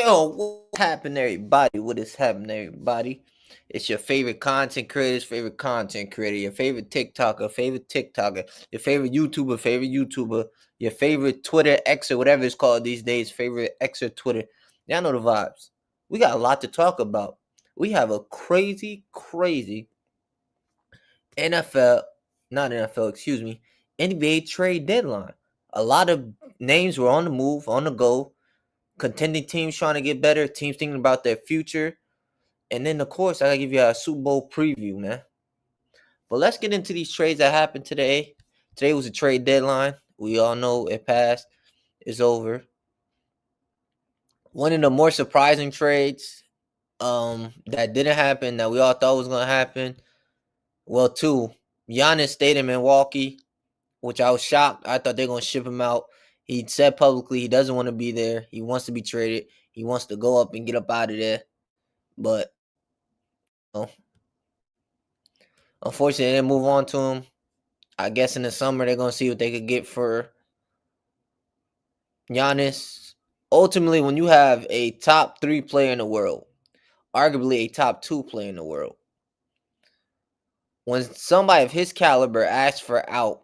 Yo, what's happening, everybody? What is happening, everybody? It's your favorite content creator's favorite content creator, your favorite TikToker, your favorite YouTuber, your favorite Twitter X or whatever it's called these days, favorite X or Twitter. Y'all know the vibes. We got a lot to talk about. We have a crazy NFL, not NFL, excuse me, NBA trade deadline. A lot of names were on the move, on the go. Contending teams trying to get better, teams thinking about their future. And then, of course, I gotta give you a Super Bowl preview, man. But let's get into these trades that happened today. Today was a trade deadline. We all know it passed. It's over. One of the more surprising trades that didn't happen, that we all thought was gonna happen. Well, two. Giannis stayed in Milwaukee, which I was shocked. I thought they were gonna ship him out. He said publicly he doesn't want to be there. He wants to be traded. He wants to go up and get up out of there. But unfortunately, they didn't move on to him. I guess in the summer they're gonna see what they could get for Giannis. Ultimately, when you have a top 3 player in the world, arguably a top 2 player in the world, when somebody of his caliber asks for out,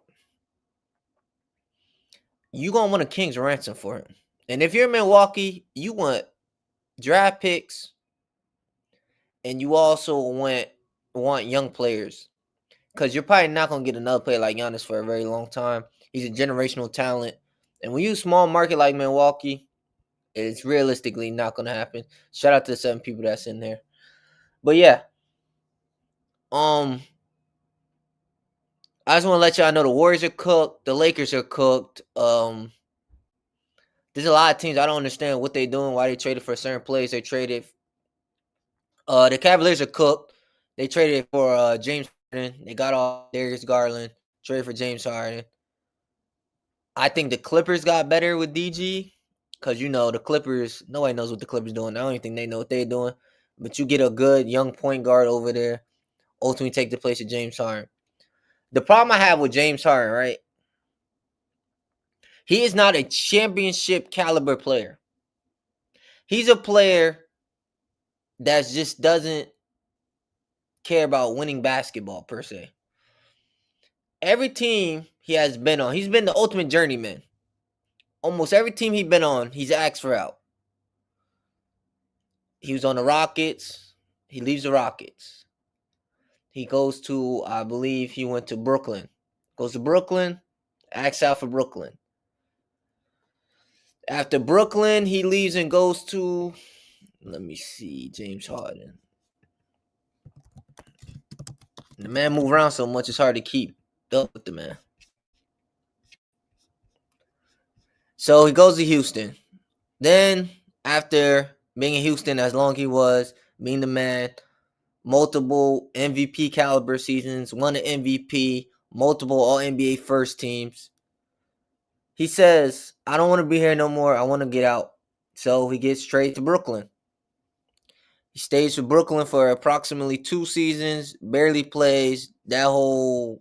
you gonna want a king's ransom for him. And if you're in Milwaukee, you want draft picks, and you also want young players. Because you're probably not going to get another player like Giannis for a very long time. He's a generational talent. And when you small market like Milwaukee, it's realistically not going to happen. Shout out to the 7 people that's in there. But yeah. I just want to let y'all know the Warriors are cooked. The Lakers are cooked. There's a lot of teams. I don't understand what they're doing, why they traded for certain players. They traded. The Cavaliers are cooked. They traded for James Harden. They got off Darius Garland. Traded for James Harden. I think the Clippers got better with DG because, the Clippers, nobody knows what the Clippers doing. I don't even think they know what they're doing. But you get a good young point guard over there, ultimately take the place of James Harden. The problem I have with James Harden, right? He is not a championship caliber player. He's a player that just doesn't care about winning basketball per se. Every team he has been on, he's been the ultimate journeyman. Almost every team he's been on, he's asked for out. He was on the Rockets. He leaves the Rockets. He goes to, I believe he went to Brooklyn. Goes to Brooklyn, asks out for Brooklyn. After Brooklyn, he leaves and goes to, let me see, James Harden. The man moves around so much, it's hard to keep up with the man. So he goes to Houston. Then, after being in Houston as long as he was, being the man, multiple MVP caliber seasons, won an MVP, multiple All-NBA first teams. He says, I don't want to be here no more. I want to get out. So he gets traded to Brooklyn. He stays for Brooklyn for approximately 2 seasons, barely plays. We know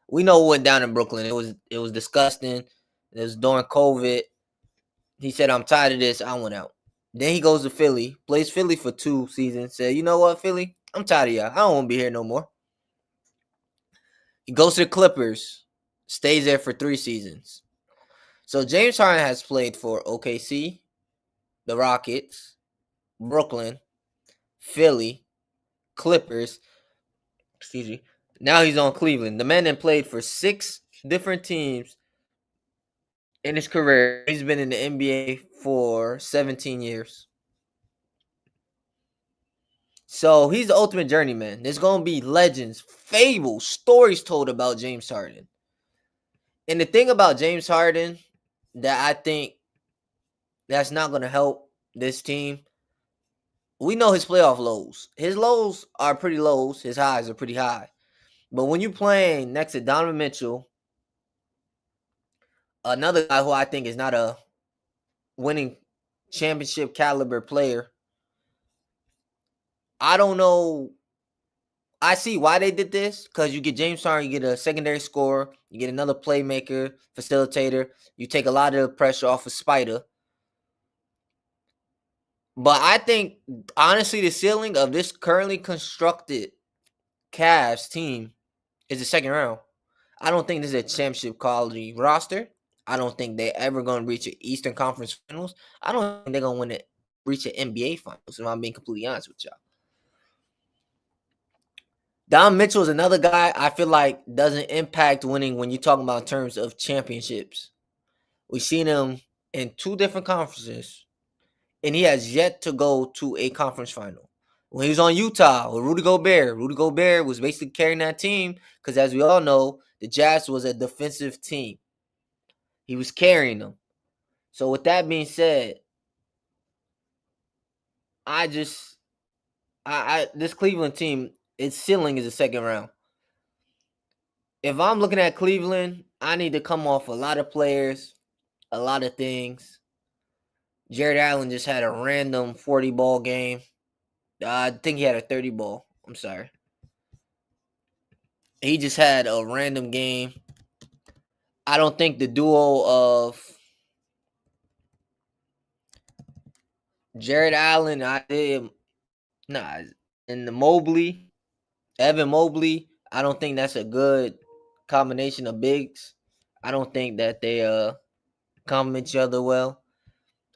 what went down in Brooklyn. It was disgusting. It was during COVID. He said, I'm tired of this. I want out. Then he goes to Philly, plays Philly for 2 seasons, said, you know what, Philly? I'm tired of y'all. I don't want to be here no more. He goes to the Clippers, stays there for 3 seasons. So James Harden has played for OKC, the Rockets, Brooklyn, Philly, Clippers. Excuse me. Now he's on Cleveland. The man then played for 6 different teams in his career. He's been in the NBA for 17 years. So he's the ultimate journeyman. There's going to be legends, fables, stories told about James Harden. And the thing about James Harden that I think that's not going to help this team, we know his playoff lows. His lows are pretty lows. His highs are pretty high. But when you're playing next to Donovan Mitchell, another guy who I think is not a winning championship caliber player, I don't know. I see why they did this, because you get James Harden, you get a secondary scorer, you get another playmaker, facilitator. You take a lot of the pressure off of Spider. But I think honestly, the ceiling of this currently constructed Cavs team is the second round. I don't think this is a championship quality roster. I don't think they're ever going to reach an Eastern Conference Finals. I don't think they're going to reach an NBA Finals. If I'm being completely honest with y'all. Don Mitchell is another guy I feel like doesn't impact winning when you're talking about in terms of championships. We've seen him in two different conferences, and he has yet to go to a conference final. When he was on Utah with Rudy Gobert was basically carrying that team because, as we all know, the Jazz was a defensive team. He was carrying them. So, with that being said, I just, this Cleveland team, its ceiling is the second round. If I'm looking at Cleveland, I need to come off a lot of players, a lot of things. Jared Allen just had a random 40 ball game. I think he had a 30 ball. I'm sorry. He just had a random game. I don't think the duo of Jared Allen, and the Mobley, Evan Mobley, I don't think that's a good combination of bigs. I don't think that they complement each other well.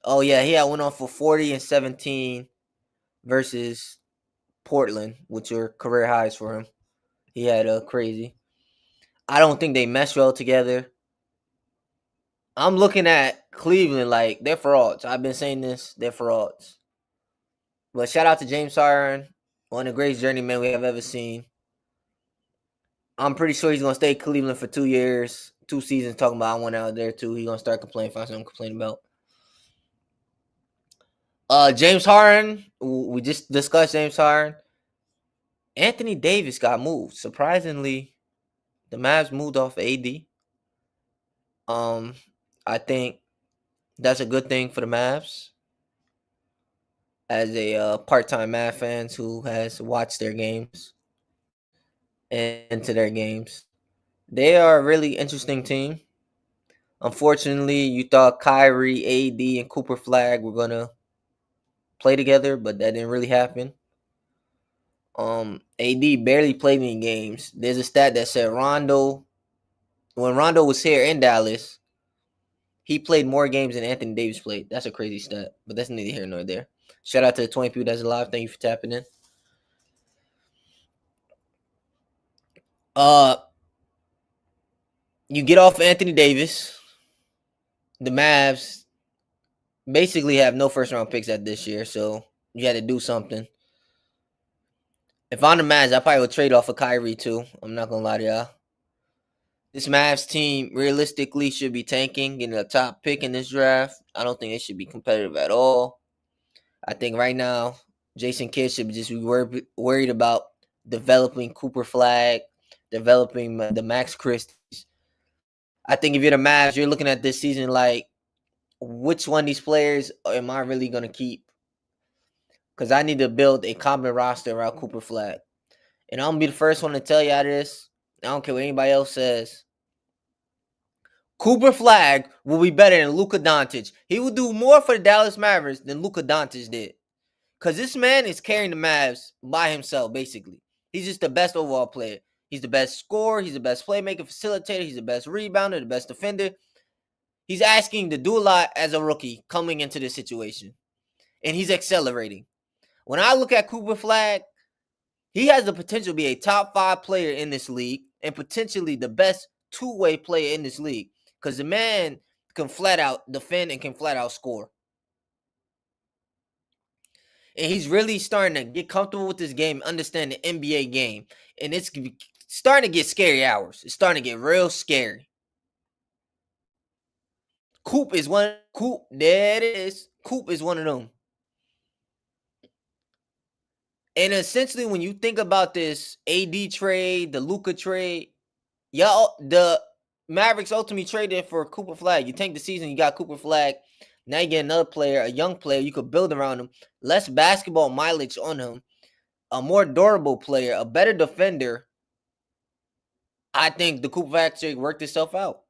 Oh yeah, he had went on for 40 and 17 versus Portland, which were career highs for him. He had a crazy. I don't think they mesh well together. I'm looking at Cleveland like they're frauds. I've been saying this, they're frauds. But shout out to James Harden, one of the greatest journeymen we have ever seen. I'm pretty sure he's gonna stay Cleveland for 2 years, 2 seasons. Talking about I went out there too. He's gonna start complaining, find something to complain about. James Harden, we just discussed James Harden. Anthony Davis got moved. Surprisingly, the Mavs moved off AD. I think that's a good thing for the Mavs. As a part-time Mavs fans who has watched their games and into their games, they are a really interesting team. Unfortunately, you thought Kyrie, AD, and Cooper Flag were gonna play together, but that didn't really happen. AD barely played any games. There's a stat that said when Rondo was here in Dallas, he played more games than Anthony Davis played. That's a crazy stat, but that's neither here nor there. Shout out to the 20 people that's alive. Thank you for tapping in. Uh, you get off Anthony Davis. The Mavs basically have no first round picks at this year, so you had to do something. If I'm the Mavs, I probably would trade off of Kyrie too. I'm not gonna lie to y'all. This Mavs team realistically should be tanking, getting a top pick in this draft. I don't think it should be competitive at all. I think right now, Jason Kidd should just be worried about developing Cooper Flag, developing the Max Christies. I think if you're the Mavs, you're looking at this season like, which one of these players am I really going to keep? Because I need to build a common roster around Cooper Flag. And I'm going to be the first one to tell y'all this. I don't care what anybody else says. Cooper Flag will be better than Luka Doncic. He will do more for the Dallas Mavericks than Luka Doncic did. Because this man is carrying the Mavs by himself, basically. He's just the best overall player. He's the best scorer. He's the best playmaker, facilitator. He's the best rebounder, the best defender. He's asking to do a lot as a rookie coming into this situation. And he's accelerating. When I look at Cooper Flag, he has the potential to be a top 5 player in this league and potentially the best two-way player in this league. Because the man can flat out defend and can flat out score. And he's really starting to get comfortable with this game, understand the NBA game. And it's starting to get scary hours. It's starting to get real scary. There it is. Coop is one of them. And essentially, when you think about this AD trade, the Luka trade, the Mavericks ultimately traded for Cooper Flag. You tank the season, you got Cooper Flag. Now you get another player, a young player you could build around him. Less basketball mileage on him. A more durable player, a better defender. I think the Cooper Flag trade worked itself out.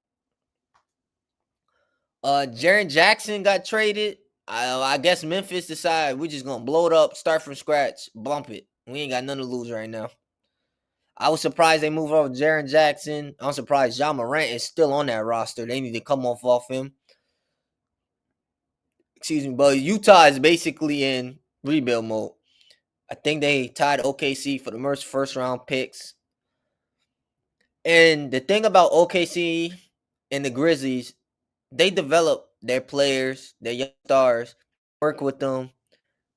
Jaren Jackson got traded. I guess Memphis decided we're just gonna blow it up, start from scratch, bump it. We ain't got nothing to lose right now. I was surprised they moved off Jaren Jackson. I'm surprised John Morant is still on that roster. They need to come off him. Excuse me, but Utah is basically in rebuild mode. I think they tied OKC for the most first round picks. And the thing about OKC and the Grizzlies, they develop their players, their young stars, work with them.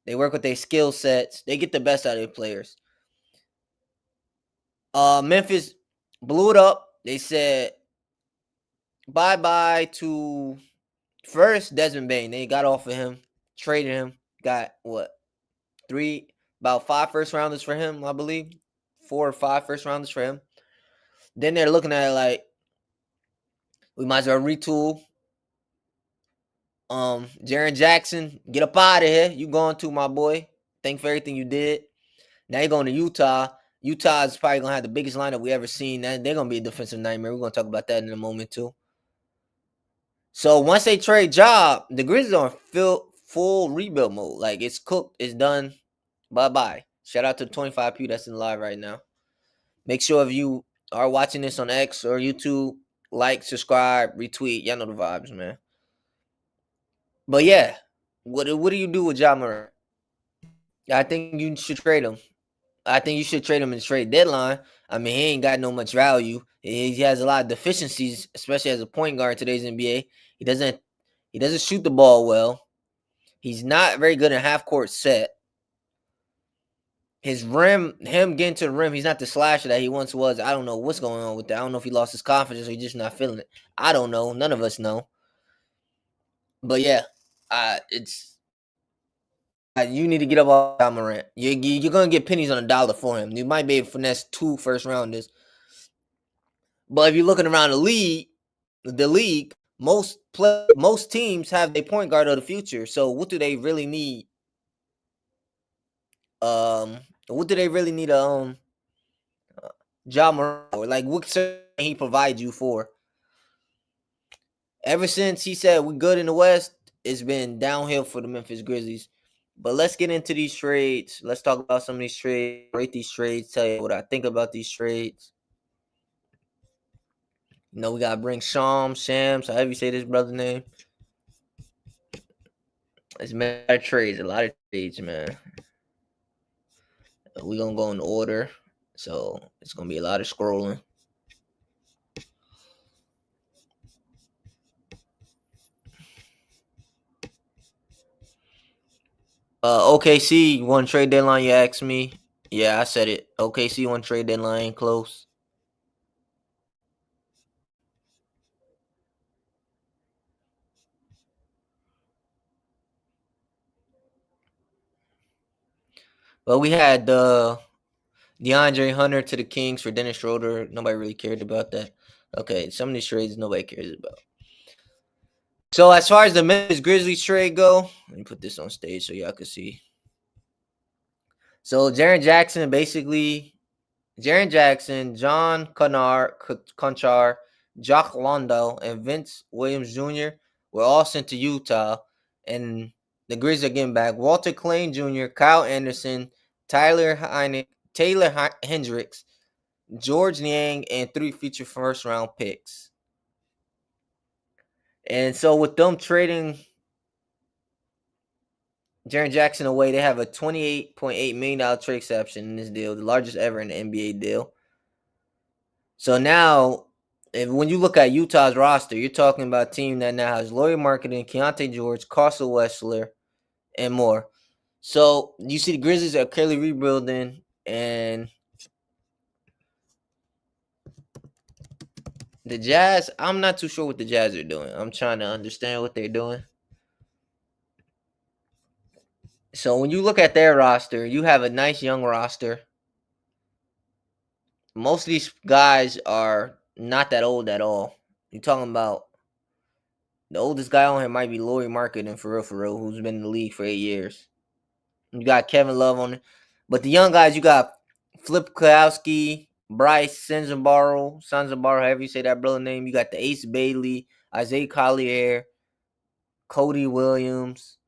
They work with their skill sets. They get the best out of their players. Memphis blew it up. They said bye bye to first Desmond Bain. They got off of him, traded him, got what about 5 first rounders for him, I believe. 4 or 5 first rounders for him. Then they're looking at it like we might as well retool. Jaren Jackson, get up out of here. You going to, my boy. Thank for everything you did. Now you're going to Utah. Utah is probably gonna have the biggest lineup we ever seen. They're gonna be a defensive nightmare. We're gonna talk about that in a moment too. So once they trade Job, the Grizzlies are in full rebuild mode. Like it's cooked, it's done. Bye bye. Shout out to the 25 people that's in live right now. Make sure if you are watching this on X or YouTube, like, subscribe, retweet. Y'all know the vibes, man. But yeah, what do you do with Ja Morant? I think you should trade him. I think you should trade him in the trade deadline. I mean, he ain't got no much value. He has a lot of deficiencies, especially as a point guard in today's NBA. He doesn't shoot the ball well. He's not very good in half court set. His rim, him getting to the rim, he's not the slasher that he once was. I don't know what's going on with that. I don't know if he lost his confidence or he's just not feeling it. I don't know. None of us know. But yeah, it's you need to get up off Ja Morant. You're gonna get pennies on a dollar for him. You might be able to finesse 2 first rounders. But if you're looking around the league, most teams have their point guard of the future. So what do they really need? What do they really need? Ja Morant, or like what can he provide you for? Ever since he said we're good in the West, it's been downhill for the Memphis Grizzlies. But let's get into these trades. Let's talk about some of these trades, rate these trades, tell you what I think about these trades. You know, we gotta bring Shams, however you say this brother's name. It's a lot of trades, man. We're gonna go in order. So it's gonna be a lot of scrolling. OKC one trade deadline. You asked me. Yeah, I said it. OKC one trade deadline ain't close. But we had DeAndre Hunter to the Kings for Dennis Schroeder. Nobody really cared about that. Okay, some of these trades nobody cares about. So as far as the Memphis Grizzlies trade go, let me put this on stage so y'all can see. So Jaren Jackson, John Conchar, Jock Londo, and Vince Williams Jr. were all sent to Utah, and the Grizzlies are getting back Walter Clayton Jr., Kyle Anderson, Taylor Hendricks, George Niang, and 3 future first round picks. And so with them trading Jaren Jackson away, they have a $28.8 million trade exception in this deal, the largest ever in the NBA deal. So now, when you look at Utah's roster, you're talking about a team that now has Lauri Markkanen, Keontae George, Carson Wessler, and more. So you see the Grizzlies are clearly rebuilding, and the Jazz, I'm not too sure what the Jazz are doing. I'm trying to understand what they're doing. So when you look at their roster, you have a nice young roster. Most of these guys are not that old at all. You're talking about the oldest guy on here might be Lauri Markkanen for real, who's been in the league for 8 years. You got Kevin Love on it. But the young guys, you got Flip Kowalski, Bryce Sanzabaro, however you say that brother name. You got the Ace Bailey, Isaiah Collier, Cody Williams,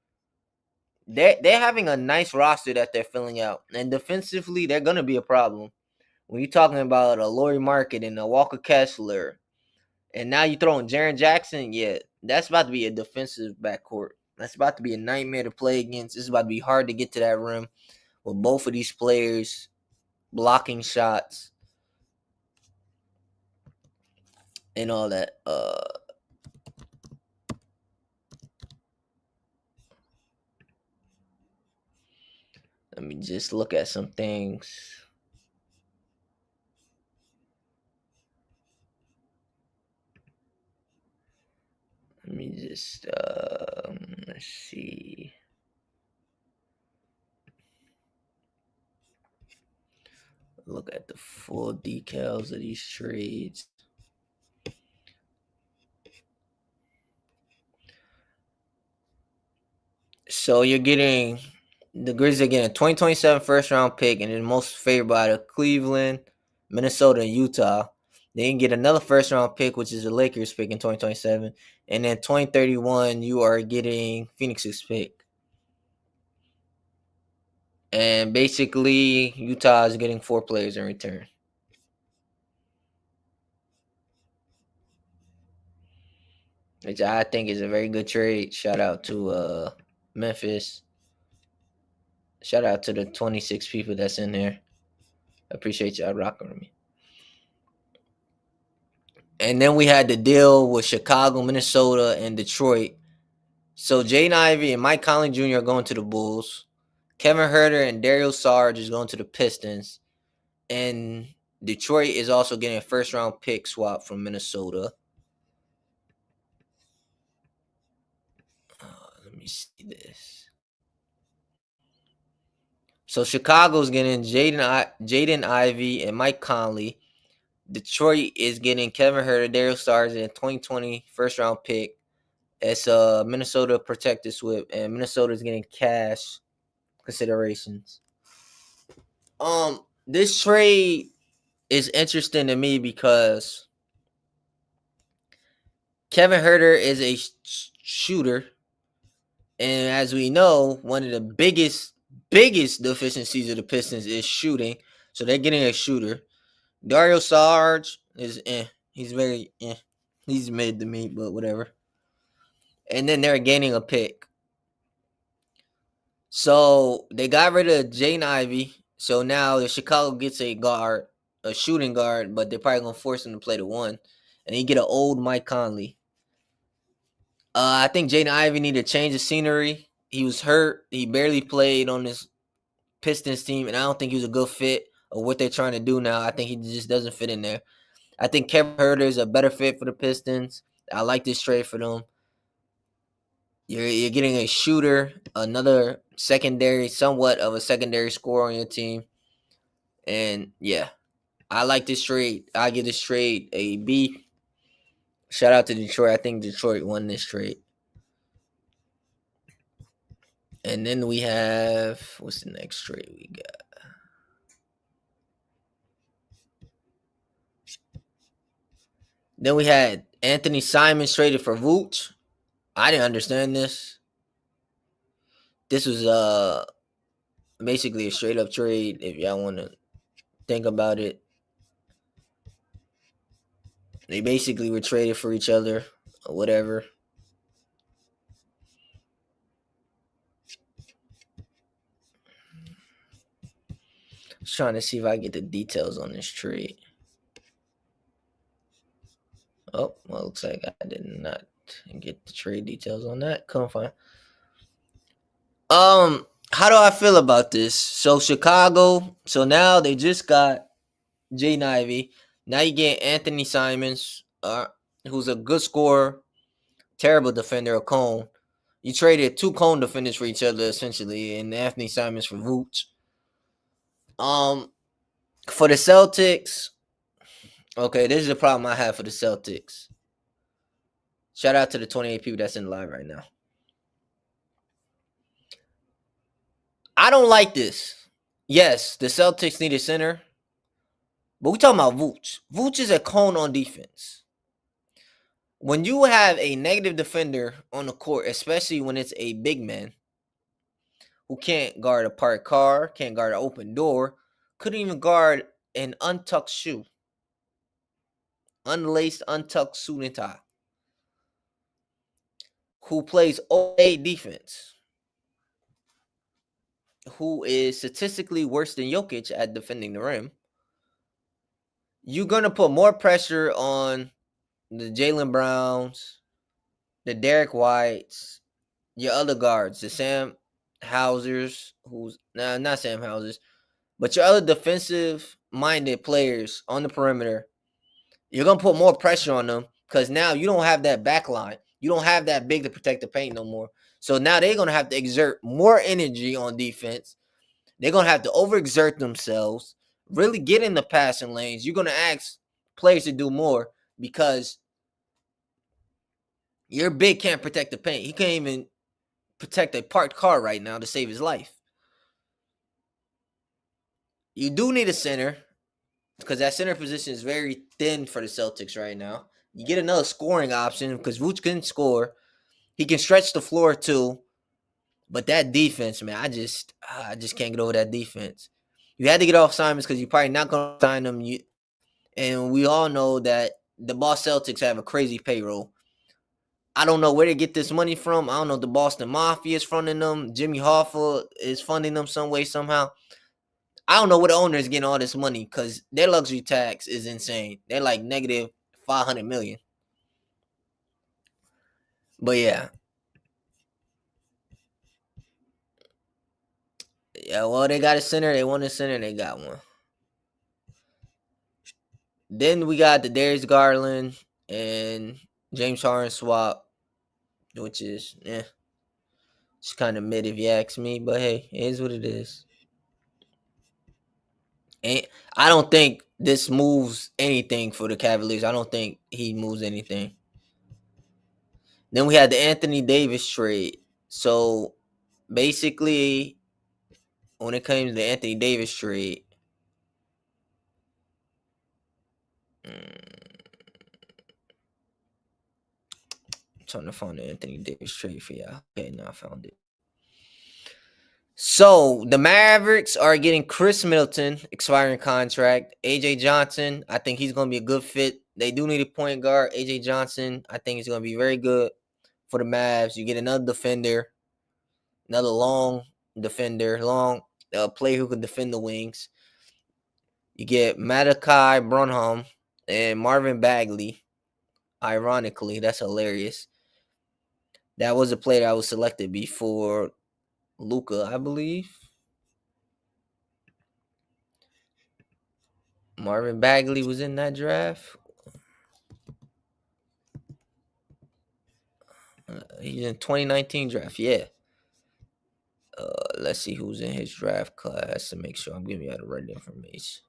they're having a nice roster that they're filling out, and defensively they're gonna be a problem. When you're talking about a Laurie Market and a Walker Kessler, and now you throw in Jaren Jackson, yeah, that's about to be a defensive backcourt. That's about to be a nightmare to play against. It's about to be hard to get to that rim with both of these players blocking shots and all that. Let me just look at some things. Let me just let's see. Look at the full decals of these trades. So you're getting the Grizzlies are getting a 2027 first round pick, and then most favored by the Cleveland, Minnesota, and Utah. Then you can get another first round pick, which is the Lakers pick in 2027, and then 2031 you are getting Phoenix's pick. And basically, Utah is getting 4 players in return. Which I think is a very good trade. Shout out to Memphis. Shout out to the 26 people that's in there. I appreciate y'all rocking with me. And then we had the deal with Chicago, Minnesota, and Detroit. So Jaden Ivey and Mike Conley Jr. are going to the Bulls. Kevin Huerter and Dario Saric is going to the Pistons. And Detroit is also getting a first round pick swap from Minnesota. Let me see this. So Chicago's getting Jaden Ivey and Mike Conley. Detroit is getting Kevin Huerter, Dario Saric, and a 2020 first round pick. It's a Minnesota protected swip, and Minnesota is getting cash considerations. This trade is interesting to me because Kevin Huerter is a shooter, and as we know, one of the biggest deficiencies of the Pistons is shooting. So they're getting a shooter. Dario Saric is he's very he's mid to me, but whatever. And then they're gaining a pick. So they got rid of Jaden Ivey. So now if Chicago gets a guard, a shooting guard, but they're probably gonna force him to play the 1, and you get an old Mike Conley. I think Jaden Ivey needed to change the scenery. He was hurt. He barely played on this Pistons team, and I don't think he was a good fit of what they're trying to do now. I think he just doesn't fit in there. I think Kevin Huerter is a better fit for the Pistons. I like this trade for them. You're getting a shooter, another secondary, somewhat of a secondary scorer on your team. And yeah, I like this trade. I give this trade a B. Shout out to Detroit. I think Detroit won this trade. And then we have, what's the next trade we got? Then we had Anthony Simons traded for Vooch. I didn't understand this. This was basically a straight up trade if y'all want to think about it. They basically were traded for each other or whatever. Just trying to see if I get the details on this trade. Oh, well, looks like I did not get the trade details on that. Couldn't find. How do I feel about this? So Chicago. So now they just got Jaden Ivey. Now you get Anthony Simons, who's a good scorer, terrible defender, a cone. You traded 2 cone defenders for each other essentially, and Anthony Simons for Vooch. For the Celtics, okay, this is the problem I have for the Celtics. Shout out to the 28 people that's in live right now. I don't like this. Yes, the Celtics need a center, but we're talking about Vooch. Vooch is a cone on defense. When you have a negative defender on the court, especially when it's a big man, who can't guard a parked car, can't guard an open door, couldn't even guard an untucked shoe, unlaced, untucked suit and tie, who plays OA defense, who is statistically worse than Jokic at defending the rim. You're going to put more pressure on the Jaylen Browns, the Derek Whites, your other guards, the Sam Hausers, not Sam Hausers, but your other defensive-minded players on the perimeter. You're going to put more pressure on them because now you don't have that back line. You don't have that big to protect the paint no more. So now they're going to have to exert more energy on defense. They're going to have to overexert themselves, really get in the passing lanes. You're going to ask players to do more because your big can't protect the paint. He can't even protect a parked car right now to save his life. You do need a center because that center position is very thin for the Celtics right now. You get another scoring option because Vooch can score. He can stretch the floor too. But that defense, man, I just can't get over that defense. You had to get off Simons because you're probably not going to sign them. And we all know that the Boston Celtics have a crazy payroll. I don't know where they get this money from. I don't know if the Boston Mafia is funding them. Jimmy Hoffa is funding them some way, somehow. I don't know where the owner is getting all this money because their luxury tax is insane. They're like negative $500 million. But yeah. Yeah, well, they got a center. They won a center. They got one. Then we got the Darius Garland and James Harden swap, which is, it's kind of mid if you ask me. But hey, it is what it is. And I don't think this moves anything for the Cavaliers. I don't think he moves anything. Then we had the Anthony Davis trade. So basically, when it comes to the Anthony Davis trade, I'm trying to find the Anthony Davis trade for y'all. Okay, now I found it. So the Mavericks are getting Chris Middleton, expiring contract. AJ Johnson, I think he's going to be a good fit. They do need a point guard. AJ Johnson, I think he's going to be very good for the Mavs. You get another defender, another long defender, long player who can defend the wings. You get Malachi Brunham and Marvin Bagley. Ironically, that's hilarious. That was a player that was selected before Luka, I believe. Marvin Bagley was in that draft. He's in 2019 draft. Yeah. Let's see who's in his draft class to make sure I'm giving you the right information.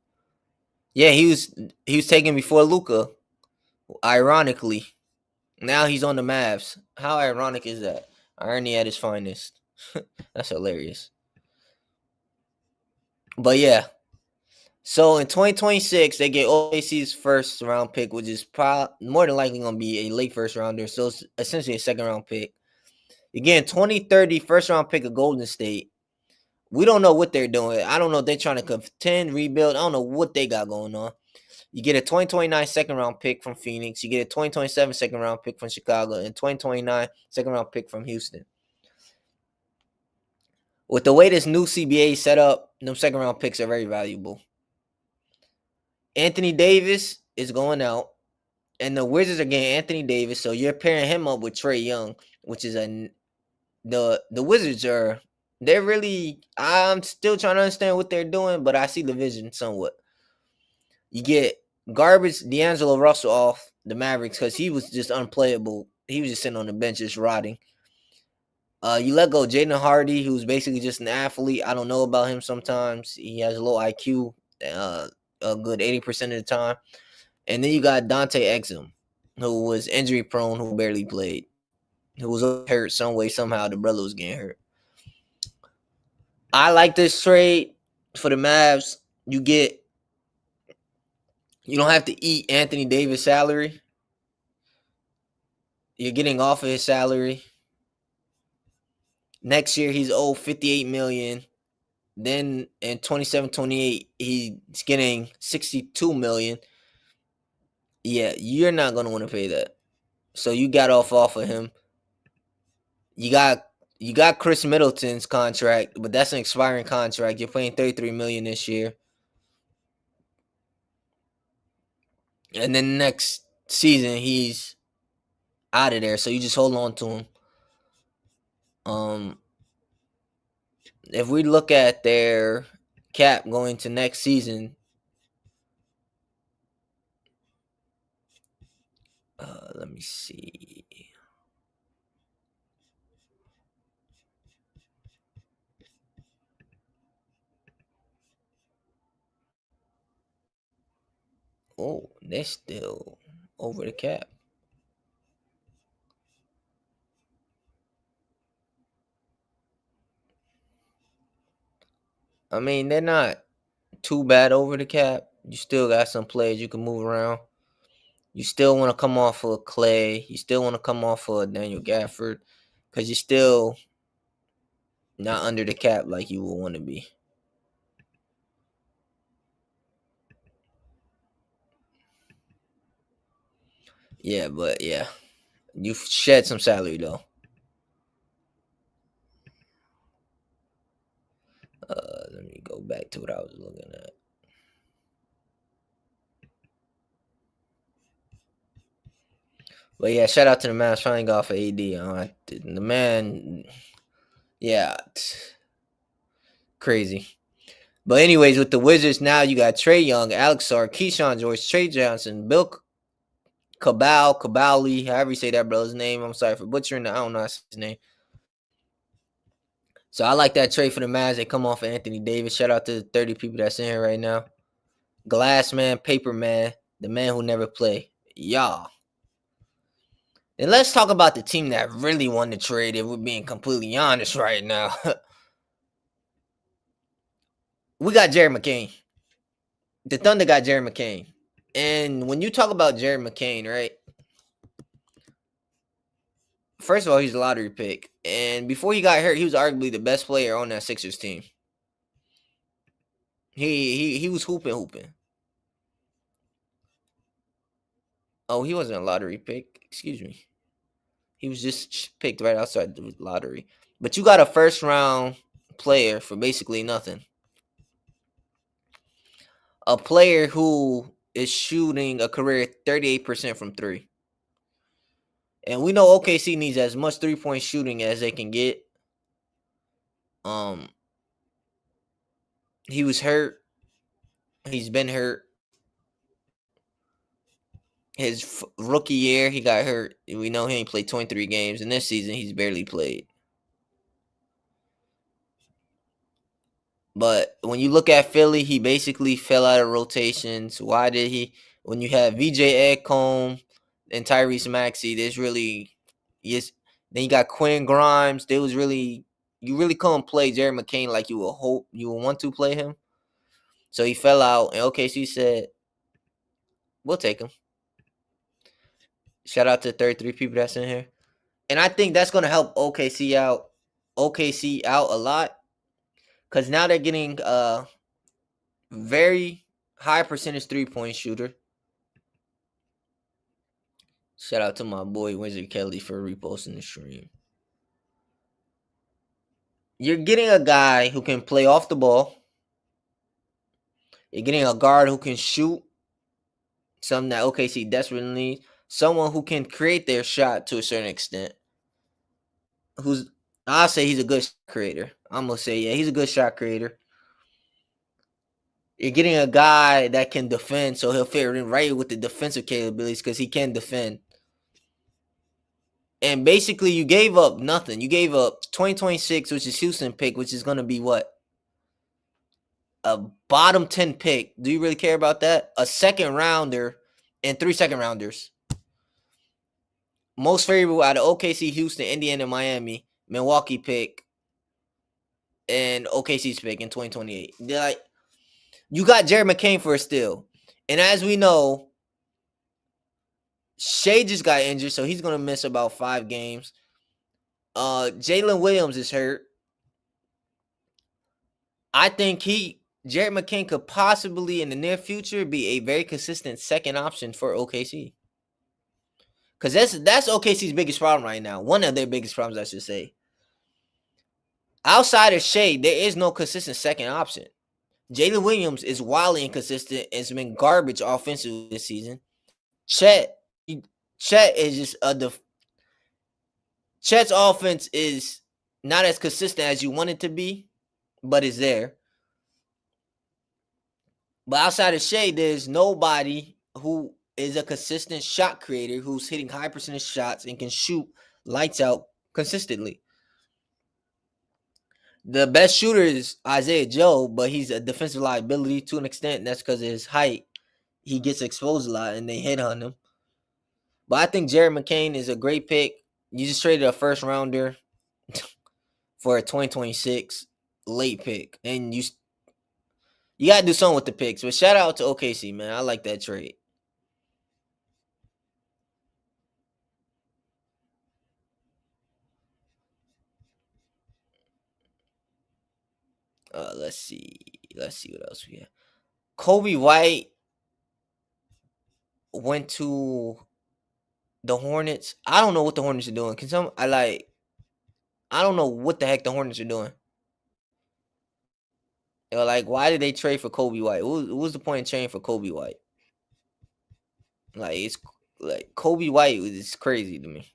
Yeah, he was taken before Luka. Ironically, now he's on the Mavs. How ironic is that? Irony at its finest. That's hilarious. But yeah. So in 2026, they get OKC's first round pick, which is more than likely going to be a late first rounder. So it's essentially a second round pick. Again, 2030 first round pick of Golden State. We don't know what they're doing. I don't know if they're trying to contend, rebuild. I don't know what they got going on. You get a 2029 second round pick from Phoenix. You get a 2027 second round pick from Chicago and 2029 second round pick from Houston. With the way this new CBA is set up, them second round picks are very valuable. Anthony Davis is going out, and the Wizards are getting Anthony Davis, so you're pairing him up with Trae Young, which is the Wizards are. They're really. I'm still trying to understand what they're doing, but I see the vision somewhat. You get garbage D'Angelo Russell off the Mavericks because he was just unplayable. He was just sitting on the bench, just rotting. You let go Jaden Hardy, who's basically just an athlete. I don't know about him sometimes. He has a low IQ, a good 80% of the time. And then you got Dante Exum, who was injury prone, who barely played, who was hurt some way, somehow. The brother was getting hurt. I like this trade for the Mavs. You don't have to eat Anthony Davis' salary. You're getting off of his salary. Next year he's owed $58 million. Then in 27-28, he's getting $62 million. Yeah, you're not gonna want to pay that. So you got off of him. You got you got Chris Middleton's contract, but that's an expiring contract. You're paying $33 million this year. And then next season he's out of there. So you just hold on to him. Um if we look at their cap going to next season, let me see. Oh, they're still over the cap. I mean, they're not too bad over the cap. You still got some players you can move around. You still want to come off of Clay. You still want to come off of Daniel Gafford because you're still not under the cap like you would want to be. Yeah, but yeah, you shed some salary though. Let me go back to what I was looking at. But yeah, shout out to the man trying to go off of AD. The man, yeah, crazy. But anyways, with the Wizards now, you got Trae Young, Alex Sarr, Keyshawn George, Trey Johnson, Bill Cabali, however you say that brother's name. I'm sorry for butchering that. I don't know his name. So I like that trade for the Mavs. They come off of Anthony Davis. Shout out to the 30 people that's in here right now. Glass Man, Paper Man, the man who never play. Y'all. And let's talk about the team that really won the trade, if we're being completely honest right now. We got Jared McCain. The Thunder got Jared McCain. And when you talk about Jared McCain, right? First of all, he's a lottery pick. And before he got hurt, he was arguably the best player on that Sixers team. He was hooping. Oh, he wasn't a lottery pick. Excuse me. He was just picked right outside the lottery. But you got a first round player for basically nothing. A player who is shooting a career 38% from three. And we know OKC needs as much 3-point shooting as they can get. Um he was hurt. He's been hurt. His rookie year, he got hurt. We know he ain't played 23 games. And this season, he's barely played. But when you look at Philly, he basically fell out of rotations. Why did he? When you have VJ Edgecombe and Tyrese Maxey, there's really yes. Then you got Quinn Grimes. There was really you really couldn't play Jared McCain like you would hope you would want to play him. So he fell out, and OKC said, "We'll take him." Shout out to the 33 people that's in here, and I think that's gonna help OKC out a lot because now they're getting very high percentage 3-point shooter. Shout out to my boy Wizard Kelly for reposting the stream. You're getting a guy who can play off the ball. You're getting a guard who can shoot. Something that OKC desperately needs. Someone who can create their shot to a certain extent. I'll say he's a good shot creator. I'm gonna say, yeah, he's a good shot creator. You're getting a guy that can defend, so he'll fit in right with the defensive capabilities because he can defend. And basically, you gave up nothing. You gave up 2026, which is Houston pick, which is going to be what? A bottom 10 pick. Do you really care about that? A second rounder and 3 second rounders. Most favorable out of OKC, Houston, Indiana, Miami, Milwaukee pick, and OKC's pick in 2028. Like, you got Jared McCain for a steal. And as we know, Shea just got injured, so he's going to miss about 5 games. Jalen Williams is hurt. I think Jared McCain could possibly in the near future be a very consistent second option for OKC. Because that's OKC's biggest problem right now. One of their biggest problems, I should say. Outside of Shea, there is no consistent second option. Jalen Williams is wildly inconsistent and has been garbage offensively this season. Chet is just Chet's offense is not as consistent as you want it to be, but it's there. But outside of Shea, there's nobody who is a consistent shot creator who's hitting high percentage shots and can shoot lights out consistently. The best shooter is Isaiah Joe, but he's a defensive liability to an extent. That's because of his height. He gets exposed a lot and they hit on him. But I think Jared McCain is a great pick. You just traded a first rounder for a 2026 late pick. And you got to do something with the picks. But shout out to OKC, man. I like that trade. Let's see what else we have. Kobe White went to the Hornets. I don't know what the Hornets are doing. I don't know what the heck the Hornets are doing. Like, why did they trade for Kobe White? What was the point in trading for Kobe White? Like, it's like Kobe White is crazy to me.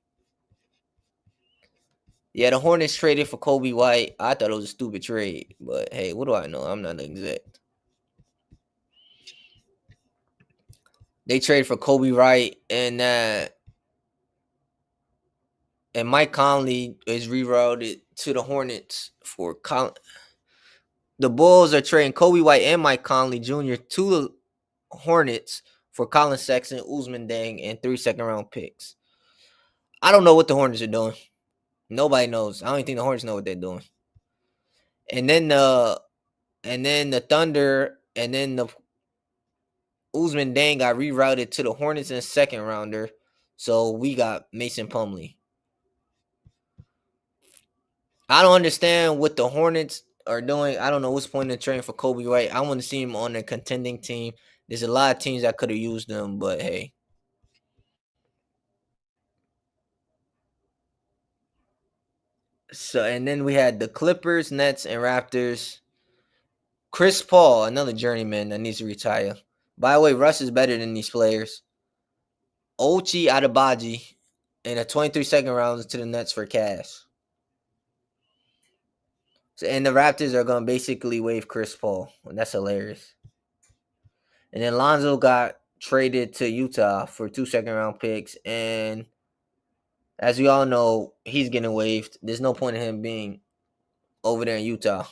Yeah, the Hornets traded for Kobe White. I thought it was a stupid trade, but hey, what do I know? I'm not an exec. They traded for Kobe White, and Mike Conley is rerouted to the Hornets for the Bulls are trading Kobe White and Mike Conley Jr. to the Hornets for Colin Sexton, Usman Deng, and 3 second-round picks. I don't know what the Hornets are doing. Nobody knows. I don't even think the Hornets know what they're doing. And then the Thunder, and then the Usman Deng got rerouted to the Hornets in a second rounder. So we got Mason Plumlee. I don't understand what the Hornets are doing. I don't know what's the point in trading for Kobe White. I want to see him on a contending team. There's a lot of teams that could have used him, but hey. So, and then we had the Clippers, Nets, and Raptors. Chris Paul, another journeyman that needs to retire. By the way, Russ is better than these players. Ochi Adebaji and a 23 second round to the Nets for cash. So, and the Raptors are going to basically waive Chris Paul. And that's hilarious. And then Lonzo got traded to Utah for 2 second round picks. And as we all know, he's getting waived. There's no point in him being over there in Utah.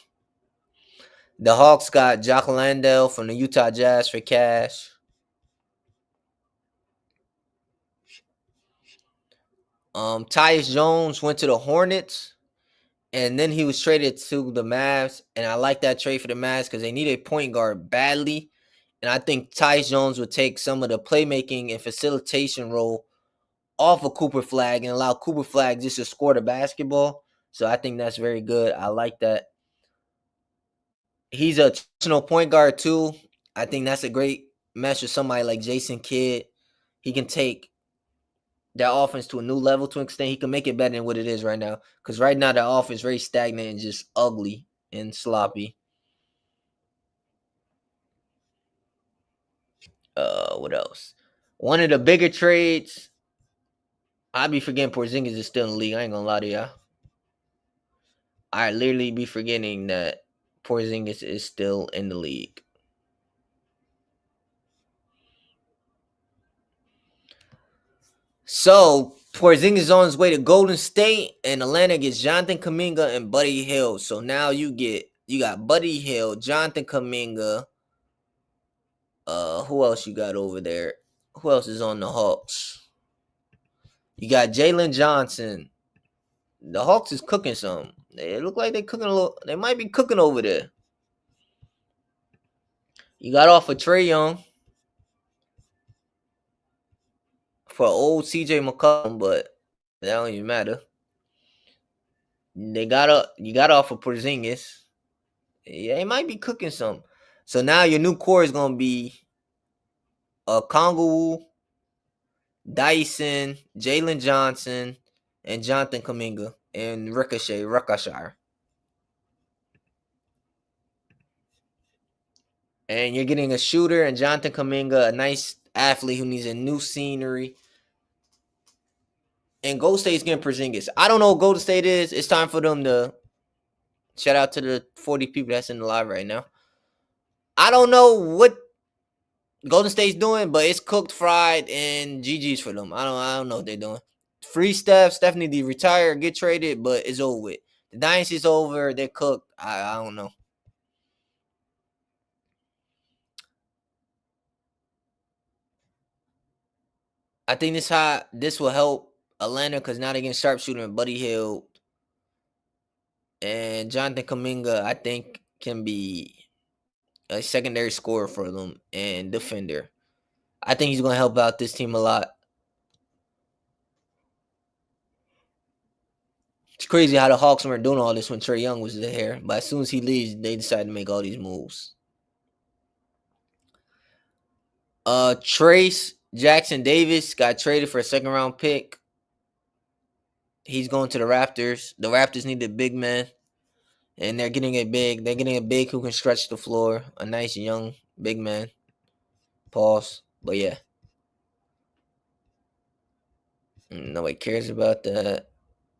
The Hawks got Jock Landale from the Utah Jazz for cash. Tyus Jones went to the Hornets, and then he was traded to the Mavs. And I like that trade for the Mavs because they need a point guard badly. And I think Tyus Jones would take some of the playmaking and facilitation role off of Cooper Flag and allow Cooper Flag just to score the basketball. So I think that's very good. I like that. He's a traditional point guard too. I think that's a great match with somebody like Jason Kidd. He can take that offense to a new level to an extent. He can make it better than what it is right now. Because right now, the offense is very stagnant and just ugly and sloppy. What else? One of the bigger trades, I'd be forgetting Porzingis is still in the league. I ain't gonna lie to y'all. I literally be forgetting that Porzingis is still in the league. So Porzingis is on his way to Golden State, and Atlanta gets Jonathan Kuminga and Buddy Hield. So now you got Buddy Hield, Jonathan Kuminga. Who else you got over there? Who else is on the Hawks? You got Jalen Johnson. The Hawks is cooking something. They look like they're cooking a little. They might be cooking over there. You got off of Trae Young for old CJ McCollum, but that don't even matter. you got off of Porzingis. Yeah, they might be cooking some. So now your new core is gonna be Kongu, Dyson, Jalen Johnson, and Jonathan Kuminga and Ricochet. And you're getting a shooter and Jonathan Kuminga, a nice athlete who needs a new scenery. And Golden State's getting Porzingis. I don't know what Golden State is. It's time for them to shout out to the 40 people that's in the live right now. I don't know what Golden State's doing, but it's cooked, fried, and GG's for them. I don't know what they're doing. Free Steph need to retire, get traded, but it's over with. The dynasty's over. They're cooked. I don't know. I think this will help Atlanta because now they're getting sharpshooter and Buddy Hield. And Jonathan Kuminga, I think, can be a secondary scorer for them and defender. I think he's going to help out this team a lot. It's crazy how the Hawks weren't doing all this when Trae Young was there. But as soon as he leaves, they decide to make all these moves. Trace Jackson Davis got traded for a second round pick. He's going to the Raptors. The Raptors need a big man. And they're getting a big. They're getting a big who can stretch the floor. A nice young big man. Pause. But yeah. Nobody cares about that.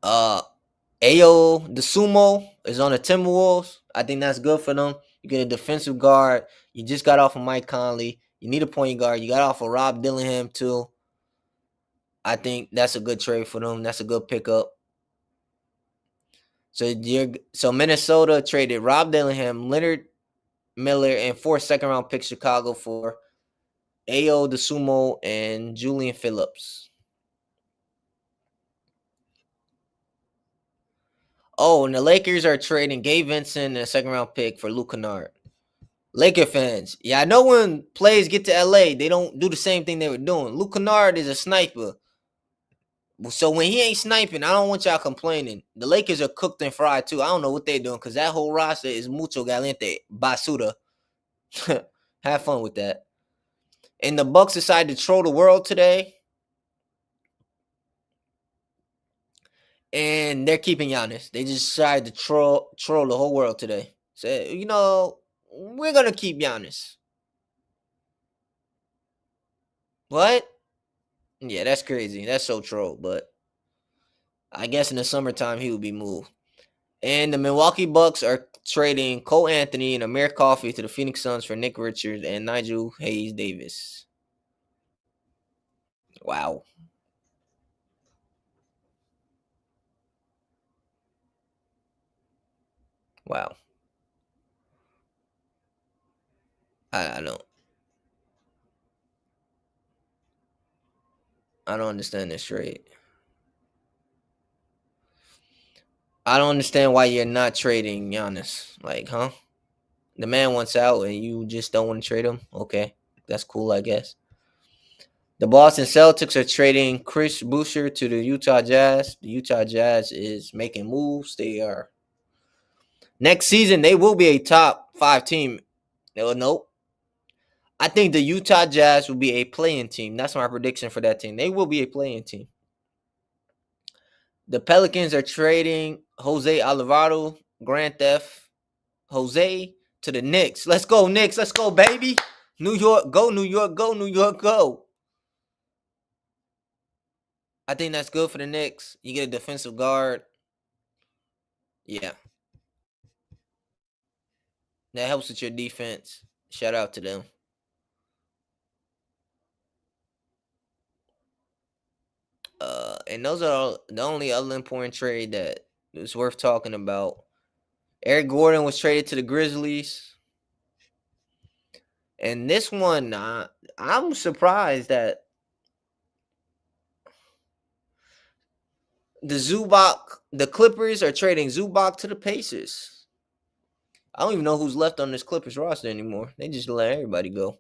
Ayo, the Sumo is on the Timberwolves. I think that's good for them. You get a defensive guard. You just got off of Mike Conley. You need a point guard. You got off of Rob Dillingham too. I think that's a good trade for them. That's a good pickup. So Minnesota traded Rob Dillingham, Leonard Miller, and 4 second-round picks Chicago for Ayo, the Sumo, and Julian Phillips. Oh, and the Lakers are trading Gabe Vincent and a second-round pick for Luke Kennard. Laker fans, yeah, I know when players get to LA, they don't do the same thing they were doing. Luke Kennard is a sniper. So when he ain't sniping, I don't want y'all complaining. The Lakers are cooked and fried too. I don't know what they're doing because that whole roster is mucho galante, basura. Have fun with that. And the Bucks decided to troll the world today. And they're keeping Giannis. They just decided to troll the whole world today. Say, we're gonna keep Giannis. What? Yeah, that's crazy. That's so troll. But I guess in the summertime he would be moved. And the Milwaukee Bucks are trading Cole Anthony and Amir Coffey to the Phoenix Suns for Nick Richards and Nigel Hayes Davis. Wow. Wow. I don't. I don't understand this trade. I don't understand why you're not trading Giannis. Like, huh? The man wants out and you just don't want to trade him? Okay. That's cool, I guess. The Boston Celtics are trading Chris Boucher to the Utah Jazz. The Utah Jazz is making moves. They are next season they will be a top 5 team. Nope. I think the Utah Jazz will be a playing team. That's my prediction for that team. They will be a playing team. The Pelicans are trading Jose Alvarado, Grand Theft Jose to the Knicks. Let's go, Knicks. Let's go, baby. New York, go, New York, go, New York, go. I think that's good for the Knicks. You get a defensive guard. Yeah. That helps with your defense. Shout out to them. And those are the only other important trade that is worth talking about. Eric Gordon was traded to the Grizzlies. And this one, I'm surprised that the Clippers are trading Zubac to the Pacers. I don't even know who's left on this Clippers roster anymore. They just let everybody go.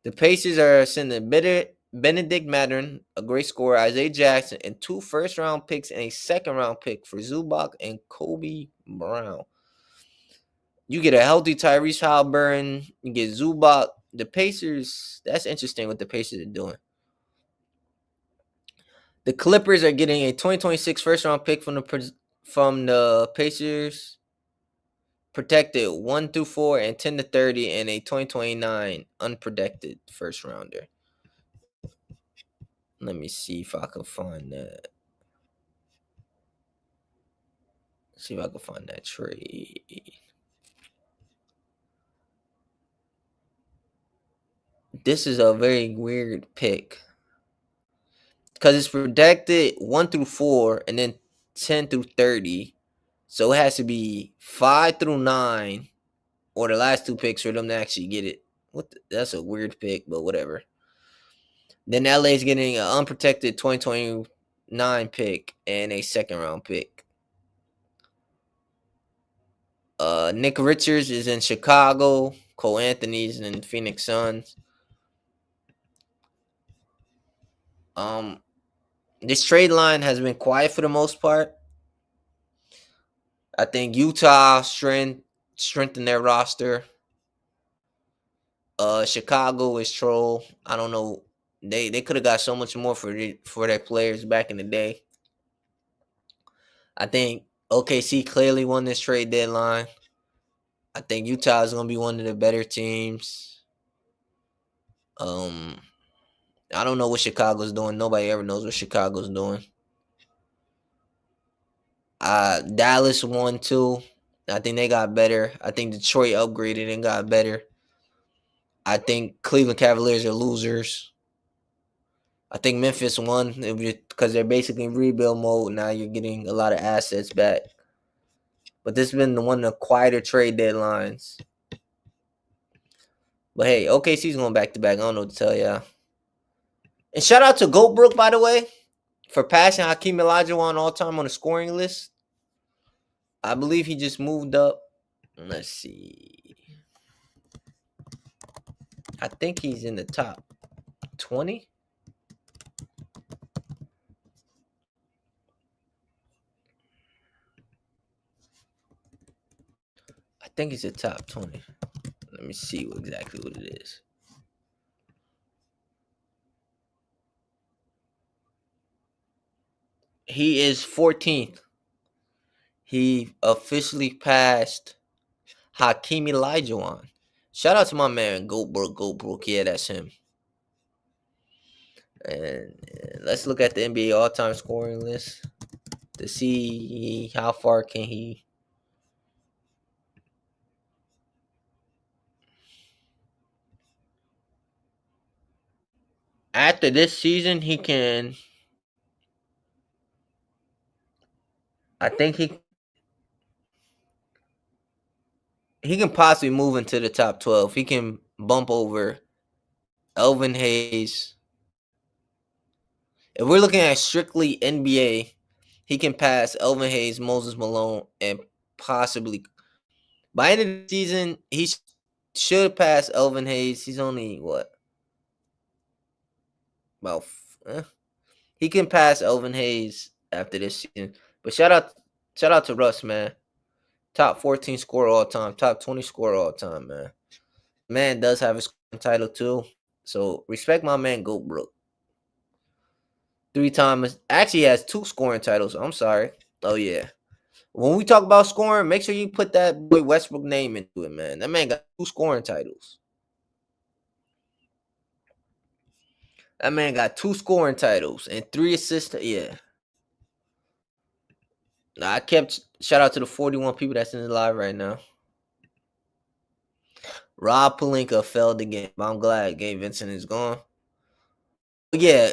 The Pacers are sending Benedict Mathurin, a great scorer, Isaiah Jackson, and 2 first-round picks and a second-round pick for Zubac and Kobe Brown. You get a healthy Tyrese Halliburton. You get Zubac. The Pacers, that's interesting what the Pacers are doing. The Clippers are getting a 2026 first-round pick from the Pacers, protected 1 through 4 and 10 to 30, and a 2029 unprotected first-rounder. Let me see if I can find that. See if I can find that trade. This is a very weird pick because it's protected 1 through 4 and then 10 through 30. So it has to be 5 through 9 or the last 2 picks for them to actually get it. That's a weird pick, but whatever. Then LA is getting an unprotected 2029 pick and a second round pick. Nick Richards is in Chicago. Cole Anthony's in Phoenix Suns. This trade line has been quiet for the most part. I think Utah strengthened their roster. Chicago is troll. I don't know. They could have got so much more for their players back in the day. I think OKC clearly won this trade deadline. I think Utah is gonna be one of the better teams. I don't know what Chicago's doing. Nobody ever knows what Chicago's doing. Dallas won too. I think they got better. I think Detroit upgraded and got better. I think Cleveland Cavaliers are losers. I think Memphis won because they're basically in rebuild mode. Now you're getting a lot of assets back. But this has been one of the quieter trade deadlines. But hey, OKC's going back to back. I don't know what to tell y'all. And shout out to Goldbrook, by the way, for passing Hakeem Olajuwon all time on the scoring list. I believe he just moved up. Let's see. I think he's in the top 20. I think it's the top 20. Let me see exactly what it is. He is 14th. He officially passed Hakeem Olajuwon. Shout out to my man Goldbrook. Yeah, that's him. And let's look at the NBA all-time scoring list to see how far can he. After this season, he can. I think he can possibly move into the top 12. He can bump over Elvin Hayes. If we're looking at strictly NBA, he can pass Elvin Hayes, Moses Malone, and possibly by end of the season, he should pass Elvin Hayes. He's only what? About he can pass Elvin Hayes after this season. But shout out to Russ, man. Top 14 scorer all time, top 20 scorer all time, man. Man does have a scoring title too. So respect my man Goldbrook. 3 times. Actually, he has 2 scoring titles. I'm sorry. Oh yeah. When we talk about scoring, make sure you put that boy Westbrook name into it, man. That man got 2 scoring titles. That man got 2 scoring titles and 3 assists. Yeah. Now, I kept shout out to the 41 people that's in the live right now. Rob Pelinka failed the game, but I'm glad Gabe Vincent is gone. But yeah,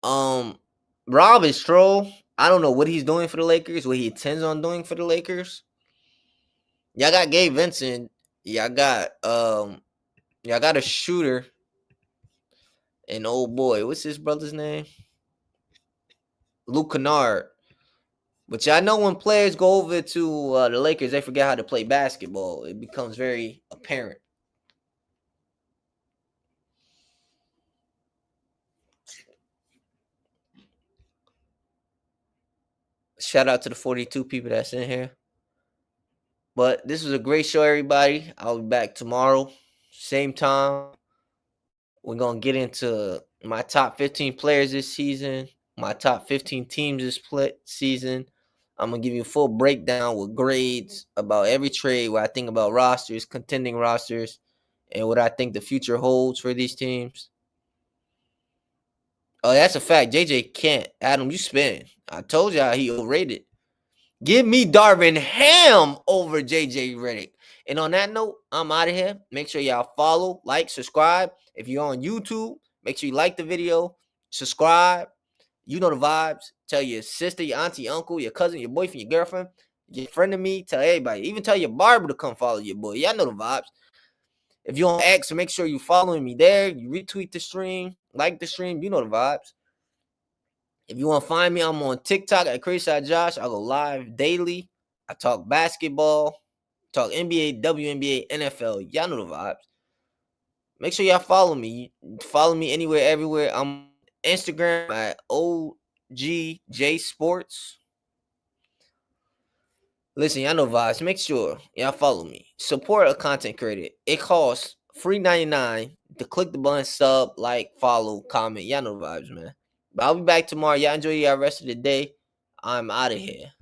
Rob is troll. I don't know what he's doing for the Lakers, what he intends on doing for the Lakers. Y'all got Gabe Vincent. Y'all got a shooter. And old boy, what's his brother's name? Luke Kennard. But y'all know when players go over to the Lakers, they forget how to play basketball. It becomes very apparent. Shout out to the 42 people that's in here. But this was a great show, everybody. I'll be back tomorrow, same time. We're gonna get into my top 15 players this season, my top 15 teams this season. I'm gonna give you a full breakdown with grades about every trade, what I think about rosters, contending rosters, and what I think the future holds for these teams. Oh, that's a fact. JJ can't. Adam, you spin. I told y'all he overrated. Give me Darvin Ham over JJ Redick. And on that note, I'm out of here. Make sure y'all follow, like, subscribe. If you're on YouTube, make sure you like the video, subscribe. You know the vibes. Tell your sister, your auntie, your uncle, your cousin, your boyfriend, your girlfriend, your friend of me. Tell everybody. Even tell your barber to come follow your boy. Y'all know the vibes. If you're on X, make sure you following me there. You retweet the stream, like the stream. You know the vibes. If you want to find me, I'm on TikTok at CrazySideJosh. I go live daily. I talk basketball, talk NBA, WNBA, NFL. Y'all know the vibes. Make sure y'all follow me. Follow me anywhere, everywhere. I'm on Instagram at OGJ Sports. Listen, y'all know vibes. Make sure y'all follow me. Support a content creator. It costs free $99 to click the button, sub, like, follow, comment. Y'all know vibes, man. But I'll be back tomorrow. Y'all enjoy y'all rest of the day. I'm out of here.